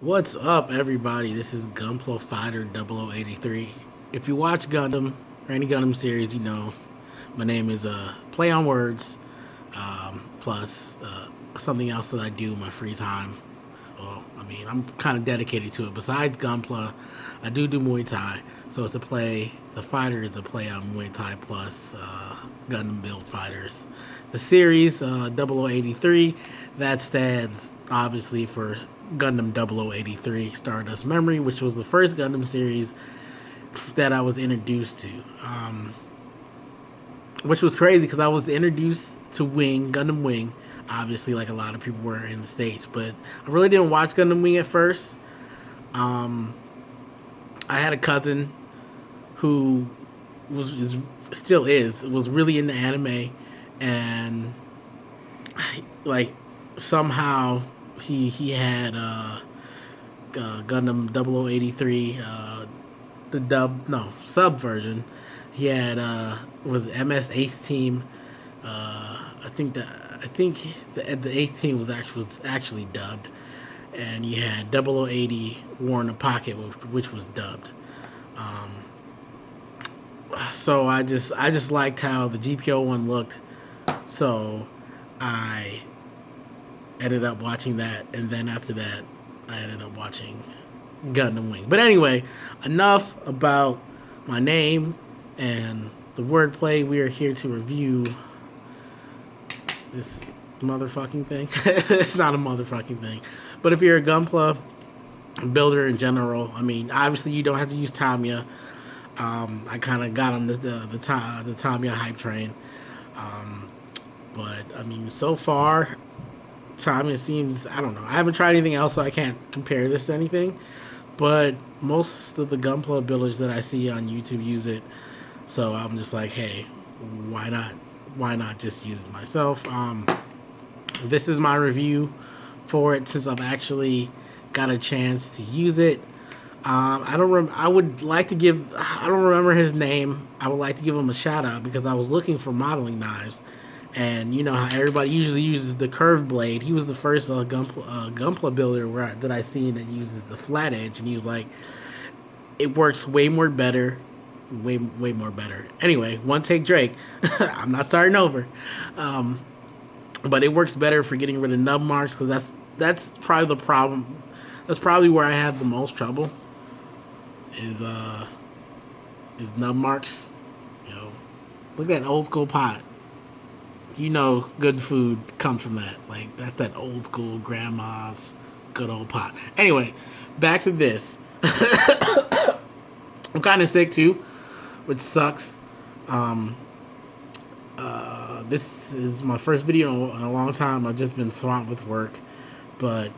What's up, everybody? This is Gunpla Fighter 0083. If you watch Gundam or any Gundam series, you know my name is Play on Words, plus something else that I do in my free time. Well, I mean, I'm kind of dedicated to it. Besides Gunpla, I do Muay Thai, so it's a play. The fighter is a play on Muay Thai plus Gundam build fighters. The series 0083, that stands obviously for Gundam 0083 Stardust Memory, which was the first Gundam series that I was introduced to. Which was crazy because I was introduced to Gundam Wing, obviously, like a lot of people were in the States, but I really didn't watch Gundam Wing at first. I had a cousin who still was really into anime, and like somehow he had Gundam 0083, the sub version. He had was MS 8th Team. I think the 8th Team was actually dubbed, and you had 0080 War in the Pocket, which was dubbed. So I just liked how the GPO one looked, so I ended up watching that, and then after that, I ended up watching Gundam Wing. But anyway, enough about my name and the wordplay. We are here to review this motherfucking thing. It's not a motherfucking thing. But if you're a Gunpla builder in general, I mean, obviously you don't have to use Tamiya. I kind of got on the Tamiya hype train. But, I mean, so far, Tamiya seems, I don't know. I haven't tried anything else, so I can't compare this to anything. But most of the Gunpla builders that I see on YouTube use it. So I'm just like, hey, why not? Why not just use it myself? This is my review for it since I've actually got a chance to use it. I would like to give. I don't remember his name. I would like to give him a shout out because I was looking for modeling knives, and you know how everybody usually uses the curved blade. He was the first Gunpla builder that I seen that uses the flat edge, and he was like, it works way more better. Way more better. Anyway, one take Drake. I'm not starting over. But it works better for getting rid of nub marks because that's probably the problem. That's probably where I have the most trouble. Is nub marks. You know, look at that old school pot. You know, good food comes from that. Like that's that old school grandma's good old pot. Anyway, back to this. I'm kind of sick too, which sucks. This is my first video in a long time. I've just been swamped with work, but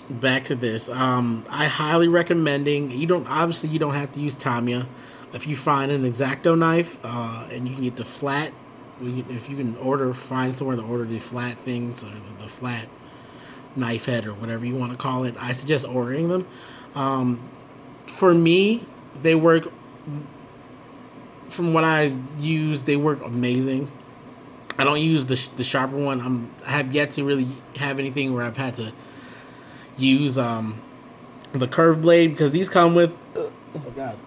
back to this. I highly recommending. You don't have to use Tamiya. If you find an X-Acto knife, and you can get the flat, if you can find somewhere to order the flat things or the flat knife head or whatever you want to call it, I suggest ordering them. For me, they work. From what I use, they work amazing. I don't use the sharper one. I have yet to really have anything where I've had to use the curved blade because these come with oh my god,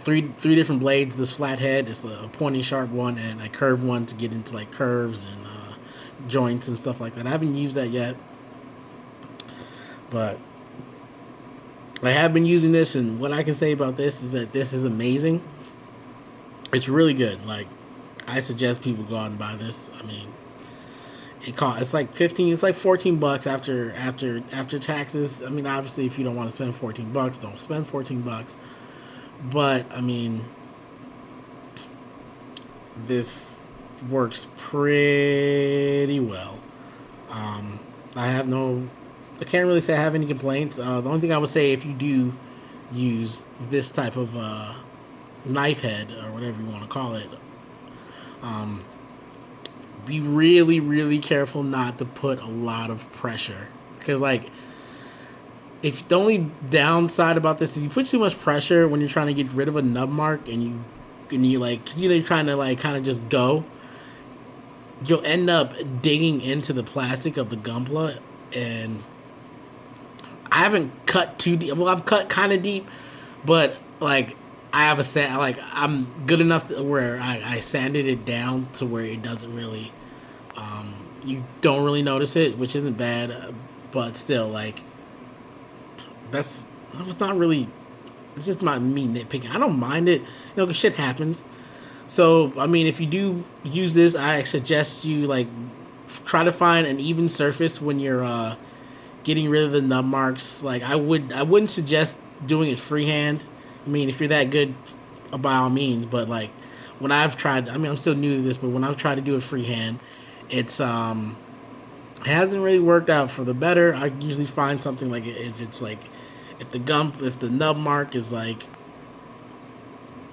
three different blades. This flat head is a pointy sharp one and a curved one to get into like curves and joints and stuff like that. I haven't used that yet, but I have been using this, and what I can say about this is that this is amazing. It's really good. Like, I suggest people go out and buy this. I mean, it's like $14 after taxes. I mean, obviously, if you don't want to spend $14, don't spend $14. But I mean, this works pretty well. I can't really say I have any complaints. The only thing I would say, if you do use this type of knife head or whatever you want to call it, be really, really careful not to put a lot of pressure, because like, if the only downside about this, if you put too much pressure when you're trying to get rid of a nub mark and you like, you're trying to like kind of just go, you'll end up digging into the plastic of the Gunpla, and I haven't cut too deep. Well, I've cut kind of deep, but like I have a sand. Like I'm good enough to where I sanded it down to where it doesn't really, you don't really notice it, which isn't bad, but still like that was not really. It's just my me nitpicking. I don't mind it, 'cause shit happens. So I mean, if you do use this, I suggest you like try to find an even surface when you're getting rid of the nub marks. Like I wouldn't suggest doing it freehand. I mean, if you're that good, by all means. But like when I've tried, I mean, I'm still new to this, but when I've tried to do it freehand, it's it hasn't really worked out for the better. I usually find something like if it's like if the nub mark is like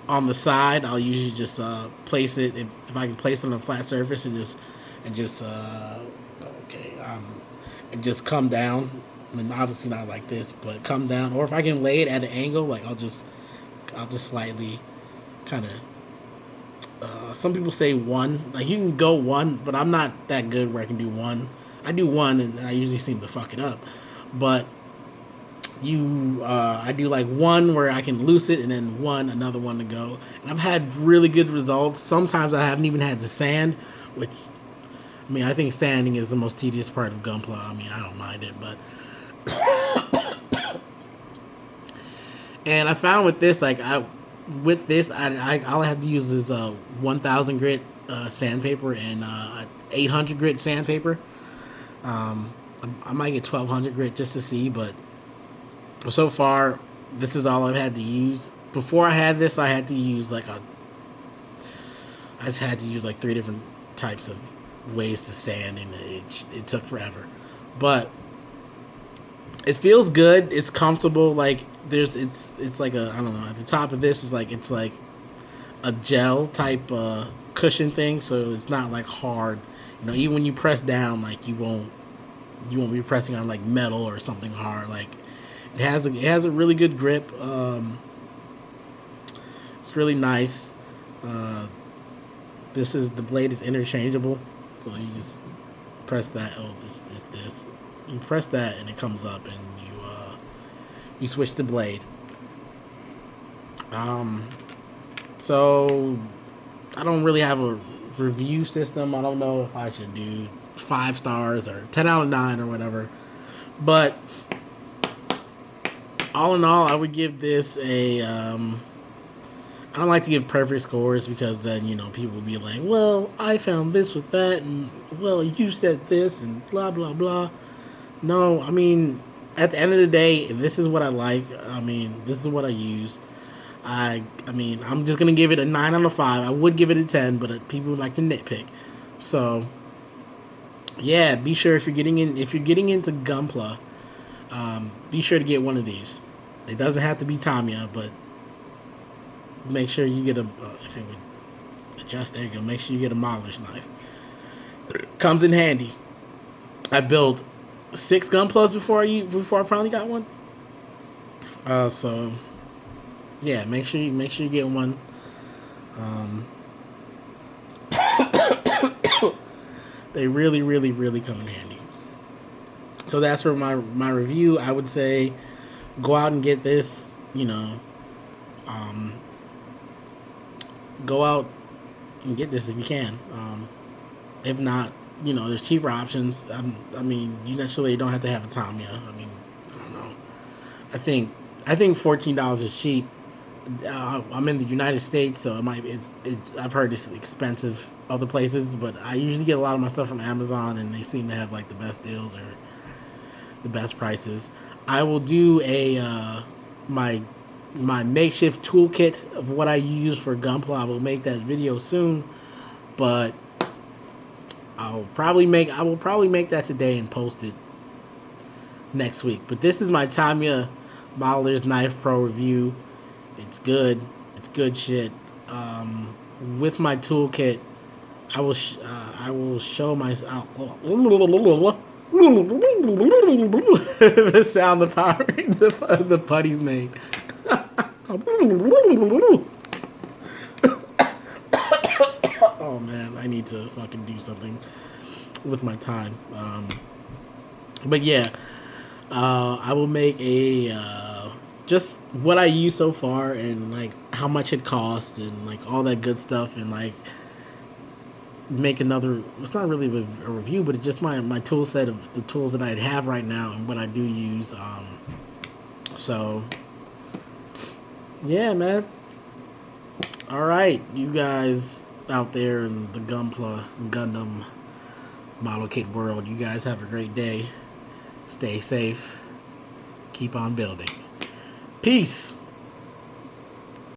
on the side, I'll usually just place it if I can place it on a flat surface and just okay and just come down. I mean, obviously not like this, but come down. Or if I can lay it at an angle, like I'll just slightly kind of. Some people say one, like you can go one, but I'm not that good where I can do one. I do one, and I usually seem to fuck it up. But I do like one where I can loose it, and then another one to go. And I've had really good results. Sometimes I haven't even had to sand, which, I mean, I think sanding is the most tedious part of Gunpla. I mean, I don't mind it, but. And I found with this, like I all I have to use is 1,000 grit sandpaper and 800 grit sandpaper. I might get 1,200 grit just to see, but so far this is all I've had to use. Before I had this, I had to use I just had to use like 3 different types of ways to sand, and it took forever. But it feels good. It's comfortable. Like it's like I don't know. At the top of this is like it's like a gel type cushion thing, so it's not like hard. Even when you press down, like you won't be pressing on like metal or something hard. Like it has a really good grip. It's really nice. The blade is interchangeable, so you just press that. Oh, this. You press that and it comes up, and you switch the blade. So I don't really have a review system. I don't know if I should do 5 stars or 10 out of 9 or whatever. But all in all, I would give this a. I don't like to give perfect scores because then people will be like, well, I found this with that, and well, you said this, and blah blah blah. No, I mean, at the end of the day, this is what I like. I mean, this is what I use. I mean, I'm just gonna give it a 9 out of 5. I would give it a 10, but people like to nitpick. So, yeah, be sure if you're getting into Gunpla, be sure to get one of these. It doesn't have to be Tamiya, but make sure you get if it would adjust, there you go. Make sure you get a Modelers knife. Comes in handy. I built 6 Gunplas before I finally got one. So yeah, make sure you get one. They really, really, really come in handy. So that's for my review. I would say go out and get this. Go out and get this if you can. If not, there's cheaper options. I mean, you necessarily don't have to have a Tamiya. I mean, I don't know. I think $14 is cheap. I'm in the United States, so I've heard it's expensive other places, but I usually get a lot of my stuff from Amazon, and they seem to have like the best deals or the best prices. I will do my makeshift toolkit of what I use for Gunpla. I will make that video soon, but I will probably make that today and post it next week. But this is my Tamiya Modelers Knife Pro review. It's good. It's good shit. With my toolkit, I will show my the sound the power the putties made. Oh man, I need to fucking do something with my time. But yeah, I will make a just what I use so far and like how much it cost and like all that good stuff and like make another. It's not really a review, but it's just my tool set of the tools that I have right now and what I do use. So yeah, man. All right, you guys out there in the Gunpla Gundam model kit world, you guys have a great day. Stay safe. Keep on building. Peace.